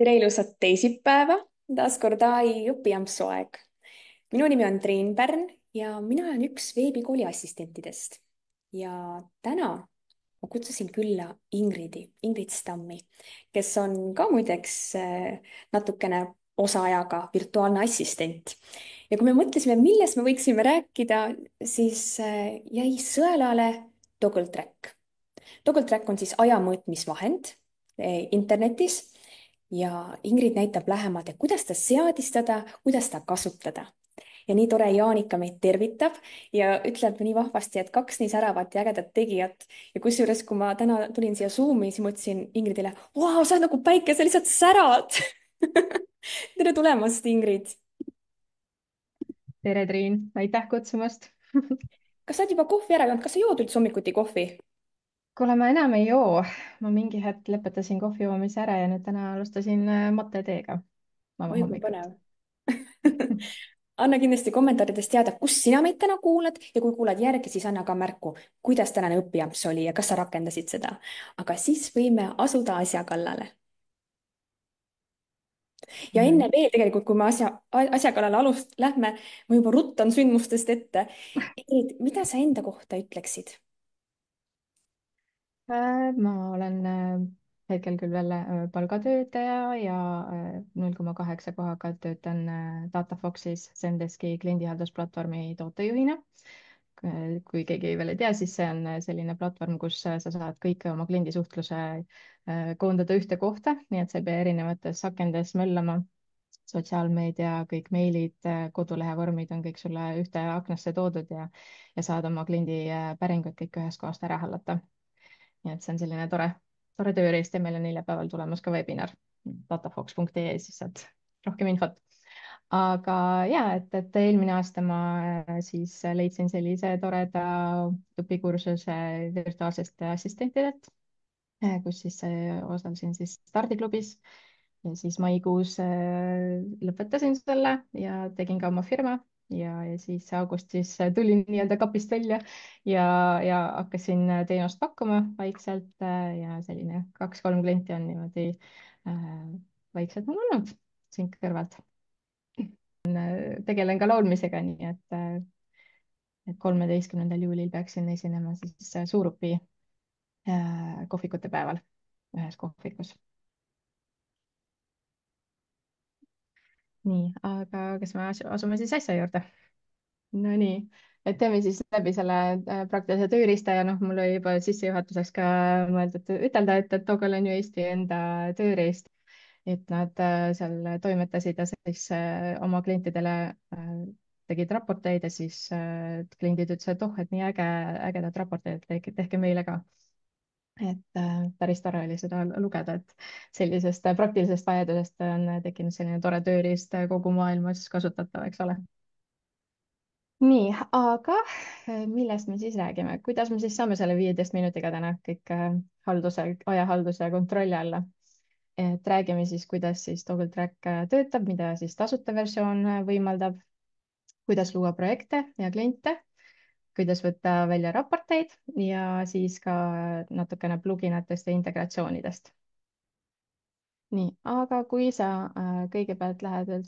tere ilusat teisipäeva, taas kord ai õpiampsu aeg. minu nimi on Triin Pärn ja mina olen üks veebikooli assistentidest. ja täna ma kutsusin külla Ingrid Stammi, kes on ka muideks natukene osaajaga virtuaalne assistent. ja kui me mõtlesime, millest me võiksime rääkida, siis jäi sõelale Toggle Track. Toggle Track on siis aja mõõtmisvahend internetis ja Ingrid näitab lähemalt, et kuidas ta seadistada, kuidas ta kasutada. ja nii tore Jaanika meid tervitab ja ütleb nii vahvasti, et kaks nii säravat ja ägedat tegijat. ja kusjuures, kui ma täna tulin siia Zoomi, siis ma ütlesin Ingridile, vau, sa oled nagu päike, sa lihtsalt särad tere tulemast, Ingrid. tere, Triin, aitäh kutsumast. kas sa oled juba kohvi ära joonud, kas sa jood üldse hommikuti kohvi? kuule, ma enam ei joo. Ma mingi hetk lõpetasin kohvi joomise ära ja nüüd täna alustasin mate-teega vaba oi kui hommikut. põnev anna kindlasti kommentaarides teada, kus sina meid täna kuulad ja kui kuulad järgi, siis anna ka märku, kuidas tänane õpiamps oli ja kas sa rakendasid seda. aga siis võime asuda asja kallale. ja No enne nii. veel tegelikult, kui me asja kallale lähme, ma juba ruttan sündmustest ette. Ingrid, mida sa enda kohta ütleksid? Ma olen hetkel küll veel palgatöötaja ja 0,8 kohaga töötan Datafoxis Zendeski kliendihaldusplatvormi tootejuhina. Kui keegi veel ei tea, siis see on selline platvorm, kus sa saad kõike oma kliendisuhtluse koondada ühte kohta, nii et sa ei pea erinevates akendes möllama. Sotsiaalmeedia, kõik meilid, kodulehe vormid on kõik sulle ühte aknasse toodud ja saad oma kliendi päringud kõik ühest kohast ära hallata. Nii et see on selline tore tööriist ja meil on neljapäeval tulemas ka webinar datafox.ee, siis saad rohkem infot. Aga ja, et eelmine aasta ma siis leidsin sellise toreda õpikursuse virtuaalsest assistentidelt, kus siis osalesin siis stardiklubis ja siis maikuus lõpetasin selle ja tegin ka oma firma ja siis augustis tulin nii-öelda kapist välja ja hakkasin teenust pakkuma vaikselt ja selline 2-3 klienti on niimoodi vaikselt mul olnud siin kõrvalt. Tegelen ka laulmisega, nii et 13. juulil peaksin esinema siis Suurupi kohvikute päeval ühes kohvikus. Nii, aga kas me asume siis asja juurde? Nonii, et teeme siis läbi selle praktilise tööriista ja noh, mul oli juba sissejuhatuseks ka mõeldud ütelda, et Toggle on ju Eesti enda tööriist, et nad seal toimetasid ja siis oma klientidele tegid raporteid ja siis kliendid ütlesid, et oh, et nii ägedad raporteid, tehke meile ka. Et päris tore oli seda lugeda, et sellisest praktilisest vajadusest on tekkinud selline tore tööriist kogu maailmas kasutatav, eks ole. Nii, aga millest me siis räägime, kuidas me siis saame selle 15 minutiga täna kõik ajahalduse kontrolli alla? Et räägime siis, kuidas siis Toggle Track töötab, mida siis tasuta versioon võimaldab, kuidas luua projekte ja kliente, kuidas võtta välja raporteid ja siis ka natukene pluginatest ja integratsioonidest. nii, aga kui sa kõigepealt lähed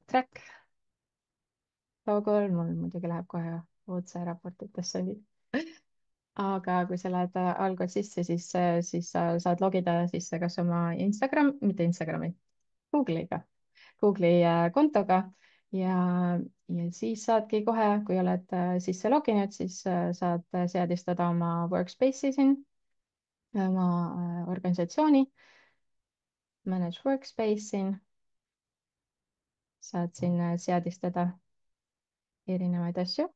track Toggle, mul muidugi läheb kohe otse raportitesse. aga kui sa lähed algul sisse, siis sa saad logida sisse kas oma mitte Instagrami, Google'i kontoga ja, ja siis saadki kohe, kui oled sisse loginud, siis saad seadistada oma workspace'i siin, oma organisatsiooni, manage workspace siin, saad siin seadistada erinevaid asju,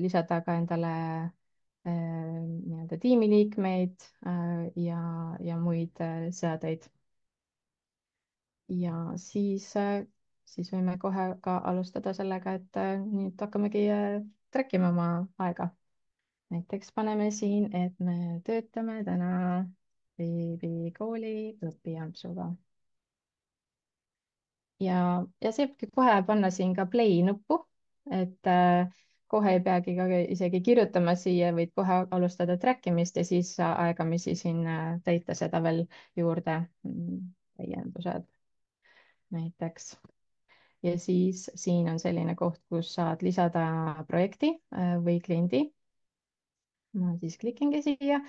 lisada ka endale nii-öelda tiimiliikmeid ja muid seadeid. ja siis võime kohe ka alustada sellega, et nüüd hakkamegi track ima oma aega. näiteks paneme siin, et me töötame täna veebikooli õpiampsuga. ja saabki kohe panna siin ka play nuppu, et kohe ei peagi ka isegi kirjutama siia, võid kohe alustada track imist ja siis aegamisi siin täita seda veel juurde, täiendused näiteks. Ja siis siin on selline koht, kus saad lisada projekti või kliendi. Ma siis klikingi siia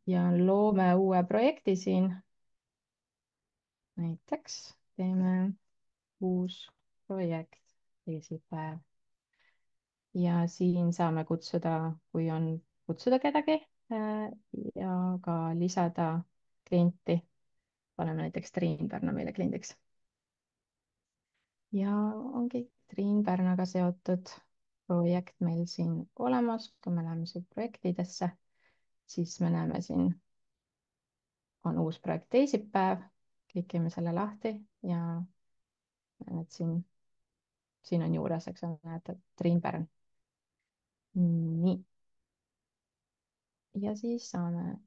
ja loome uue projekti siin. Näiteks teeme uus projekt, teisipäev. Ja siin saame kutsuda, kui on kutsuda kedagi ja ka lisada klienti. Paneme näiteks Triin Pärna meile kliendiks. Ja ongi Triin Pärnaga seotud projekt meil siin olemas. Kui me läheme siin projektidesse, siis me näeme siin on uus projekt teisipäev. Klikime selle lahti ja et siin on juures, eks ole, näete, Triin Pärn. Nii. Ja siis saame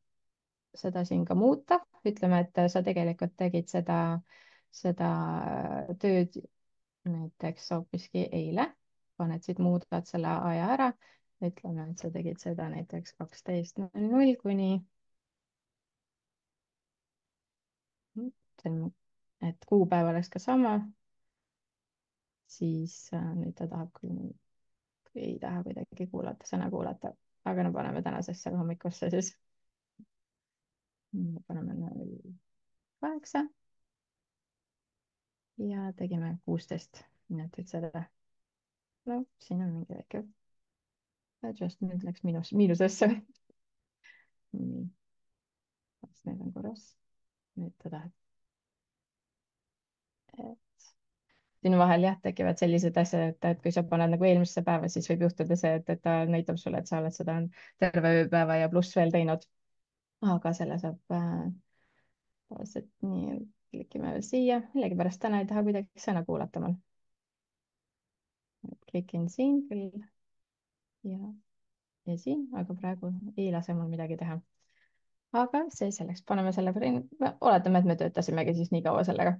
seda siin ka muuta. Ütleme, et sa tegelikult tegid seda tööd näiteks hoopiski eile. Paned siit, muudad selle aja ära. Ütleme, et sa tegid seda näiteks 12:00 kuni, et kuupäev oleks ka sama. Siis nüüd ta tahab küll, ei taha kuidagi kuulata, sõna kuulata, aga no paneme tänasesse hommikusse siis. Paneme 08 ja tegime 16 minutit seda. No siin on mingi väike adjustment läks miinusesse. nii, kas need on korras? Nüüd ta tahab. siin vahel jah, tekivad sellised asjad, et kui sa paned nagu eelmisse päeva, siis võib juhtuda see, et ta näitab sulle, et sa oled seda terve ööpäeva ja pluss veel teinud. aga selle saab tavaliselt nii, klikime veel siia, millegipärast täna ei taha kuidagi sõna kuulata mul. klikin siin küll ja siin, aga praegu ei lase mul midagi teha. aga see selleks, paneme selle, oletame, et me töötasimegi siis nii kaua sellega.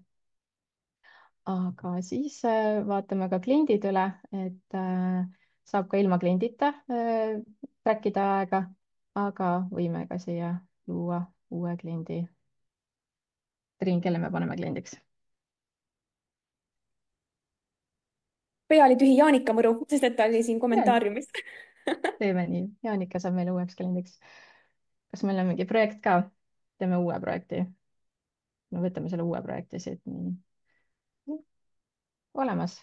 aga siis vaatame ka kliendid üle, et saab ka ilma kliendita track ida aega, aga võime ka siia luua uue kliendi. Triin, kelle me paneme kliendiks? pea oli tühi Jaanika Mõru, sest et ta oli siin Jaan, kommentaariumis. teeme nii, Jaanika saab meile uueks kliendiks. kas meil on mingi projekt ka? teeme uue projekti. no võtame selle uue projekti siit, nii. olemas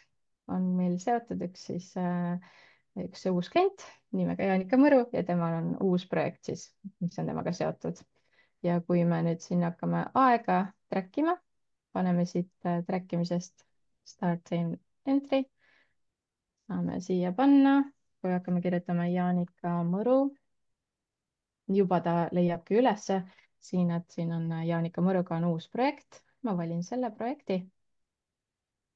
on meil seotud üks uus klient nimega Jaanika Mõru ja temal on uus projekt siis, mis on temaga seotud. ja kui me nüüd siin hakkame aega track ima, paneme siit track imisest start time entry, saame siia panna, kui hakkame kirjutama Jaanika Mõru, juba ta leiabki ülesse siin, et siin on Jaanika Mõruga on uus projekt, ma valin selle projekti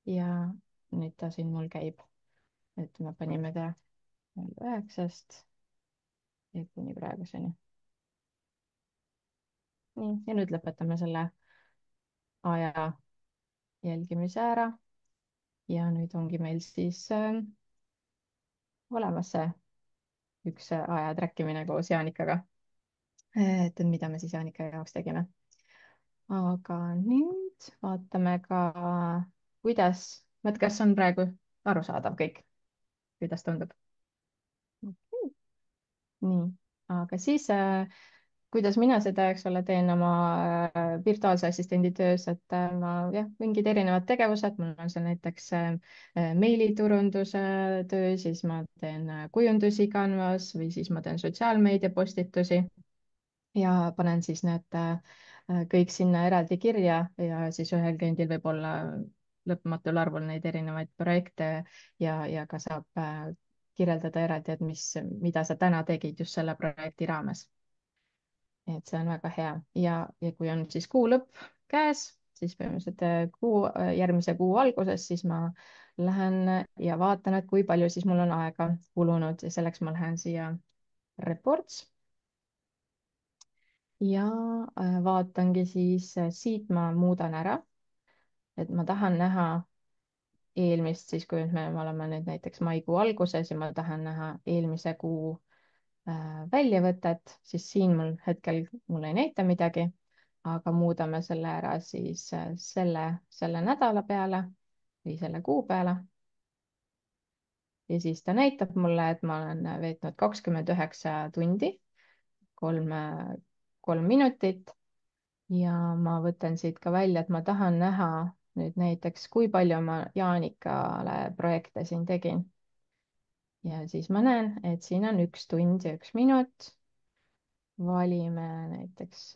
ja nüüd ta siin mul käib, et me panime ta 9-st kuni praeguseni. nii, ja nüüd lõpetame selle aja jälgimise ära. ja nüüd ongi meil siis olemas see üks aja track imine koos Jaanikaga. et mida me siis Jaanika jaoks tegime. aga nüüd vaatame ka, kuidas, kas on praegu arusaadav kõik, kuidas tundub? nii, aga siis kuidas mina seda, eks ole, teen oma virtuaalse assistendi töös, et ma jah, mingid erinevad tegevused, mul on seal näiteks meiliturunduse töö, siis ma teen kujundusi Canvas või siis ma teen sotsiaalmeedia postitusi ja panen siis need kõik sinna eraldi kirja ja siis ühel kliendil võib olla lõpmatul arvul neid erinevaid projekte ja ka saab kirjeldada eraldi, et mida sa täna tegid just selle projekti raames. et see on väga hea ja kui on siis kuu lõpp käes, siis põhimõtteliselt järgmise kuu alguses, siis ma lähen ja vaatan, et kui palju siis mul on aega kulunud ja selleks ma lähen siia reports ja vaatangi siis siit ma muudan ära, et ma tahan näha eelmist, siis kui nüüd me oleme nüüd näiteks maikuu alguses ja ma tahan näha eelmise kuu väljavõtet, siis siin mul hetkel mul ei näita midagi, aga muudame selle ära siis selle nädala peale või selle kuu peale. Ja siis ta näitab mulle, et ma olen veetnud 29 tundi, 3 minutit ja ma võtan siit ka välja, et ma tahan näha nüüd näiteks, kui palju ma Jaanikale projekte siin tegin. Ja siis ma näen, et siin on 1 tund ja 1 minut. Valime näiteks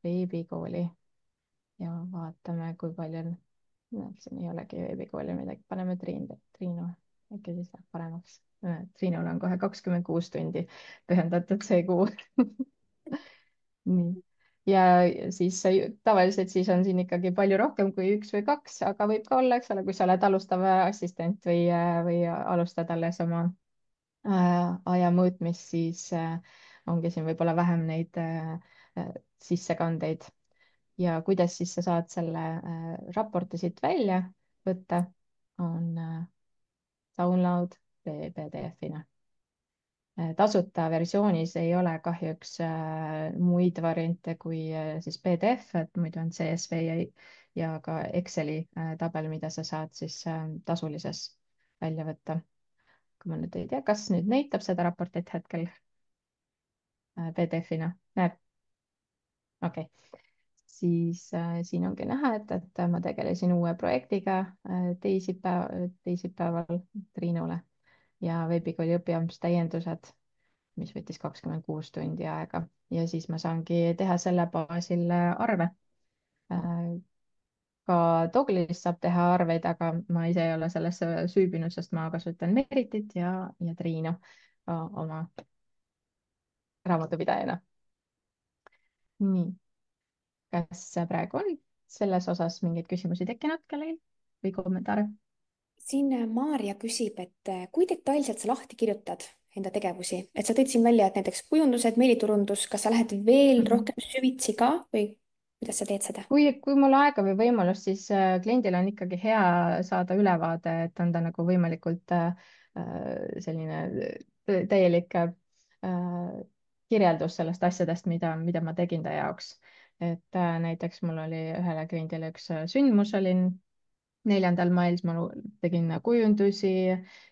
veebikooli ja vaatame, kui palju on. No, siin ei olegi veebikooli midagi, paneme Triinu, äkki siis läheb paremaks. Triinul on kohe 26 tundi pühendatud see kuu. nii. Ja siis tavaliselt siis on siin ikkagi palju rohkem kui 1 või 2, aga võib ka olla, eks ole, kui sa oled alustav assistent või alustad alles oma aja mõõtmist, siis ongi siin võib-olla vähem neid sissekandeid. Ja kuidas siis sa saad selle raporti siit välja võtta, on download PDF-ina. Tasuta versioonis ei ole kahjuks muid variante kui siis PDF, et muidu on CSV ja ka Exceli tabel, mida sa saad siis tasulises välja võtta. Kui ma nüüd ei tea, kas nüüd näitab seda raportit hetkel PDF-ina, näeb? Okei okay. Siis siin ongi näha, et ma tegelesin uue projektiga teisipäeval Triinule ja veebikooli õppimistäiendused, mis võttis 26 tundi aega ja siis ma saangi teha selle baasil arve. Ka Toggle'is saab teha arveid, aga ma ise ei ole sellesse süübinud, sest ma kasutan Meritit ja Triinu oma raamatupidajana. nii, kas praegu on selles osas mingeid küsimusi tekkinud kellelgi või kommentaare? siin Maarja küsib, et kui detailselt sa lahti kirjutad enda tegevusi, et sa tõid siin välja, et näiteks kujundused, meiliturundus, kas sa lähed veel Mhm. rohkem süvitsi ka või kuidas sa teed seda? kui mul aega või võimalust, siis kliendil on ikkagi hea saada ülevaade, et anda nagu võimalikult selline täielik kirjeldus sellest asjadest, mida ma tegin ta jaoks. et näiteks mul oli ühele kliendile üks sündmus, olin 4. mail, ma tegin kujundusi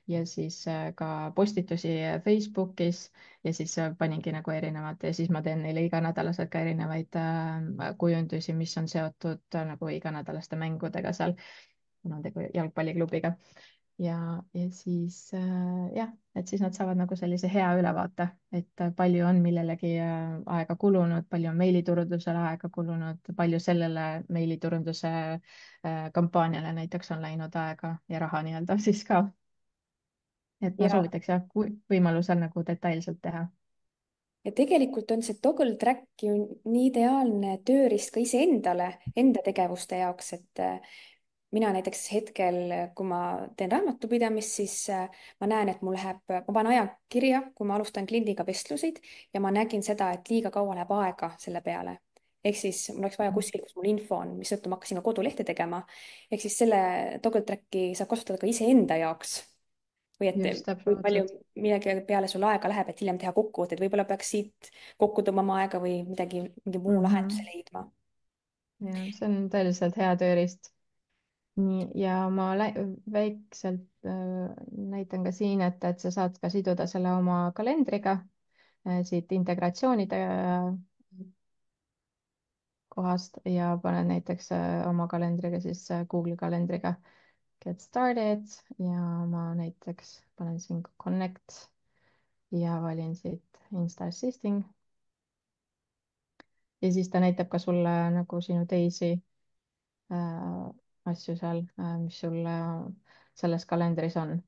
ja siis ka postitusi Facebookis ja siis paningi nagu erinevad ja siis ma teen neile iganädalaselt ka erinevaid kujundusi, mis on seotud nagu iganädalaste mängudega seal, kuna on tegu jalgpalliklubiga. Ja siis jah, et siis nad saavad nagu sellise hea ülevaate, et palju on millelegi aega kulunud, palju on meiliturundusele aega kulunud, palju sellele meiliturunduse kampaaniale näiteks on läinud aega ja raha nii-öelda siis ka. Et ma ja soovitaks jah, kui võimalusel nagu detailselt teha. ja tegelikult on see toggle track ju nii ideaalne tööriist ka iseendale, enda tegevuste jaoks, et mina näiteks hetkel, kui ma teen raamatupidamist, siis ma näen, et mul läheb, ma panen aja kirja, kui ma alustan kliendiga vestluseid ja ma nägin seda, et liiga kaua läheb aega selle peale. Ehk siis mul oleks vaja kuskil, kus mul info on, mistõttu ma hakkasin ka kodulehte tegema. ehk siis selle toggle track'i saab kasutada ka iseenda jaoks või et just, kui palju absoluutselt. millegi peale sul aega läheb, et hiljem teha kokkuvõtteid, võib-olla peaks siit kokku tõmbama aega või midagi, mingi muu lahenduse Mhm. leidma. Ja see on tõeliselt hea tööriist. nii, ja ma väikselt näitan ka siin, et sa saad ka siduda selle oma kalendriga siit integratsioonide kohast ja panen näiteks oma kalendriga siis Google kalendriga get started ja ma näiteks panen siin connect ja valin siit Insta assisting. Ja siis ta näitab ka sulle nagu sinu teisi asju seal, mis sul selles kalendris on.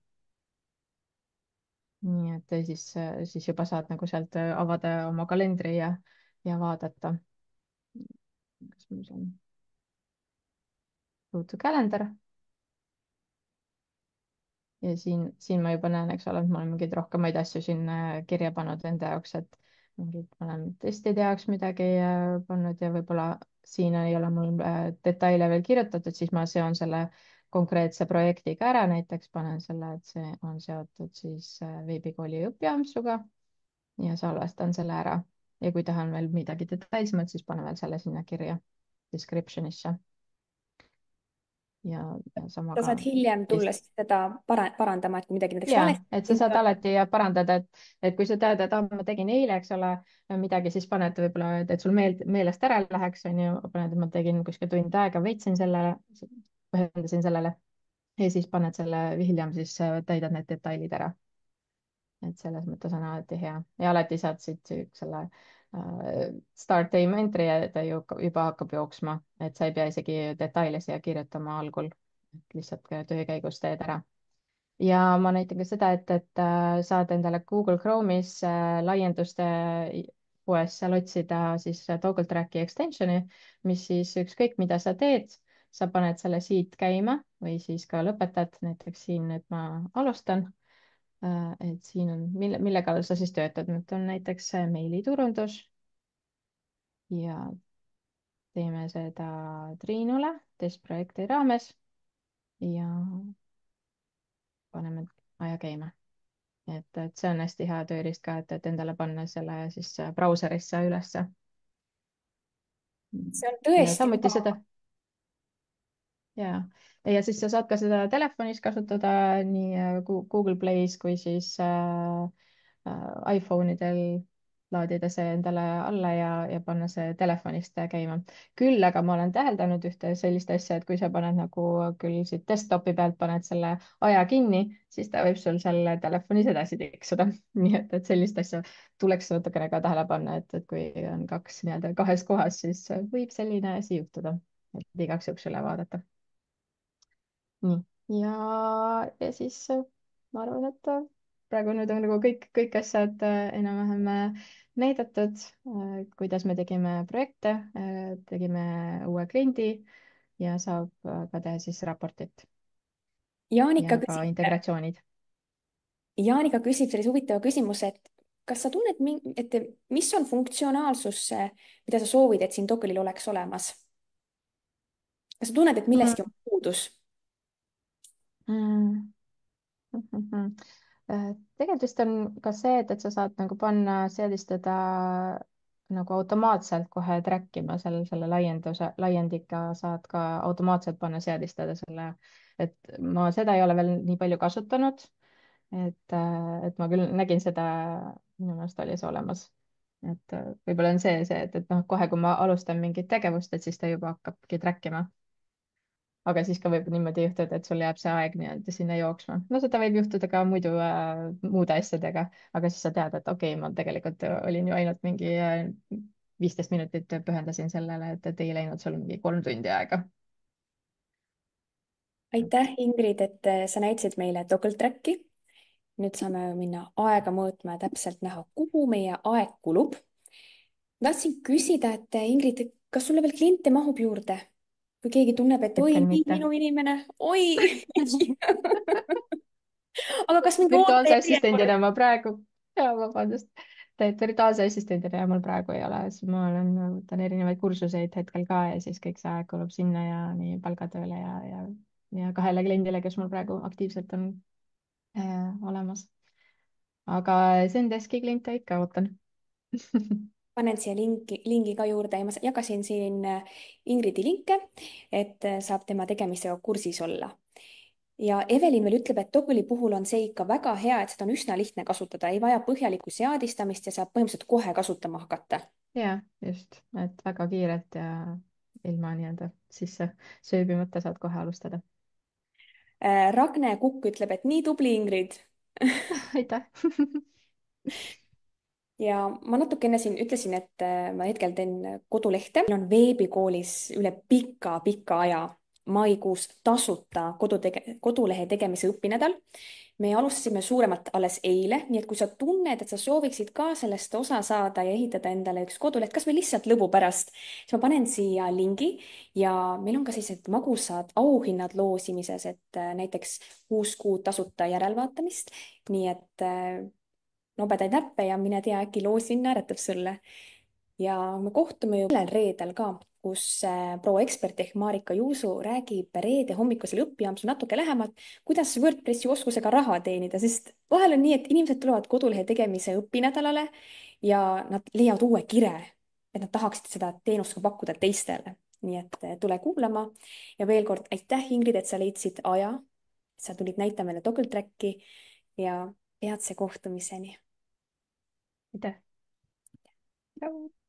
nii et siis juba saad nagu sealt avada oma kalendri ja vaadata, kas mul see on go to calendar. Ja siin ma juba näen, eks ole, et ma olen mingeid rohkemaid asju siin kirja pannud enda jaoks, et mingid, ma olen testide jaoks midagi pannud ja võib-olla siin ei ole mul detaile veel kirjutatud, siis ma seon selle konkreetse projektiga ära, näiteks panen selle, et see on seotud siis veebikooli õpiampsuga ja salvestan selle ära. ja kui tahan veel midagi detailsemat, siis panen veel selle sinna kirja description'isse ja sama sa ka. saad hiljem tulla siis seda parandama, et kui midagi näiteks ja, et sa valesti saad on. alati parandada, et kui sa tead, et ma tegin eile, eks ole, midagi, siis paned võib-olla, et sul meelest ära läheks, on ju, paned, et ma tegin kuskil tund aega, veetsin sellele, pühendasin sellele ja siis paned selle hiljem, siis täidad need detailid ära. et selles mõttes on alati hea ja alati saad siit selle start time entry ja ta juba hakkab jooksma, et sa ei pea isegi detaile siia kirjutama algul, lihtsalt töö käigus teed ära. ja ma näitan ka seda, et saad endale Google Chrome'is laienduste poes seal otsida siis Toggle Tracki extension'i, mis siis ükskõik, mida sa teed, sa paned selle siit käima või siis ka lõpetad, näiteks siin nüüd ma alustan. et siin on, mille kallal sa siis töötad, nüüd on näiteks meiliturundus ja teeme seda Triinule testprojekti raames ja paneme aja käima. et see on hästi hea tööriist ka, et endale panna selle siis brauserisse ülesse. see on ja tõesti samuti hea. seda ja siis sa saad ka seda telefonis kasutada nii Google Play's kui siis iPhone idel laadida see endale alla ja panna see telefonist käima. küll aga ma olen täheldanud ühte sellist asja, et kui sa paned nagu küll siit desktopi pealt paned selle aja kinni, siis ta võib sul seal telefonis edasi tiksuda. nii et sellist asja tuleks natukene ka tähele panna, et kui on kaks nii-öelda kahes kohas, siis võib selline asi juhtuda, et igaks juhuks üle vaadata. nii, ja siis ma arvan, et praegu nüüd on nagu kõik asjad enam-vähem näidatud, kuidas me tegime projekte, tegime uue kliendi ja saab ka teha siis raportit Jaanika ja ka küsib, integratsioonid. Jaanika küsib sellise huvitava küsimuse, et kas sa tunned, et mis on funktsionaalsus, mida sa soovid, et siin Dockeril oleks olemas? kas sa tunned, et milleski on puudus? Mm. tegelikult vist on ka see, et sa saad nagu panna, seadistada nagu automaatselt kohe track ima selle laiendiga saad ka automaatselt panna seadistada selle, et ma seda ei ole veel nii palju kasutanud. et ma küll nägin seda, minu meelest oli see olemas. et võib-olla on see, et noh, kohe kui ma alustan mingit tegevust, et siis ta juba hakkabki track ima, aga siis ka võib niimoodi juhtuda, et sul jääb see aeg nii-öelda sinna jooksma. no seda võib juhtuda ka muidu muude asjadega, aga siis sa tead, et okei, ma tegelikult olin ju ainult mingi 15 minutit pühendasin sellele, et ei läinud sul mingi 3 tundi aega. aitäh, Ingrid, et sa näitasid meile Toggle Tracki. nüüd saame minna aega mõõtma ja täpselt näha, kuhu meie aeg kulub. tahtsin küsida, et Ingrid, kas sulle veel kliente mahub juurde? kui keegi tunneb, et oi, hetkel nii mitte. minu inimene, oi aga kas mind virtuaalse ootejärjekord? assistendina ma praegu, vabandust, et virtuaalse assistendina mul praegu ei ole, siis ma olen, võtan erinevaid kursuseid hetkel ka ja siis kõik see aeg kulub sinna ja nii palgatööle ja 2 kliendile, kes mul praegu aktiivselt on olemas. aga Zendeski kliente ikka ootan. panen siia lingi ka juurde ja ma jagasin siin Ingridi linke, et saab tema tegemistega kursis olla. ja Evelin veel ütleb, et Toggle'i puhul on see ikka väga hea, et seda on üsna lihtne kasutada, ei vaja põhjalikku seadistamist ja saab põhimõtteliselt kohe kasutama hakata. ja just, et väga kiirelt ja ilma nii-öelda sisse sööbimata saad kohe alustada. Ragne Kukk ütleb, et nii tubli, Ingrid. aitäh. ja ma natuke enne siin ütlesin, et ma hetkel teen kodulehte. meil on veebikoolis üle pika-pika aja maikuus tasuta kodulehe tegemise õpinädal. me alustasime suuremalt alles eile, nii et kui sa tunned, et sa sooviksid ka sellest osa saada ja ehitada endale üks koduleht, kas või lihtsalt lõbu pärast, siis ma panen siia lingi ja meil on ka sellised magusad auhinnad loosimises, et näiteks 6 kuud tasuta järelvaatamist. nii et nobedaid näppe ja mine tea, äkki loosin naeratab sulle. ja me kohtume ju sellel reedel ka. kus proua ekspert ehk Marika Juusu räägib reede hommikusel õpiampsul natuke lähemalt, kuidas WordPressi oskusega raha teenida, sest vahel on nii, et inimesed tulevad kodulehe tegemise õpinädalale ja nad leiavad uue kire, et nad tahaksid seda teenust ka pakkuda teistele. nii et tule kuulama ja veel kord aitäh, Ingrid, et sa leidsid aja, sa tulid näitama meile Toggle Tracki ja peatse kohtumiseni. aitäh. tšau.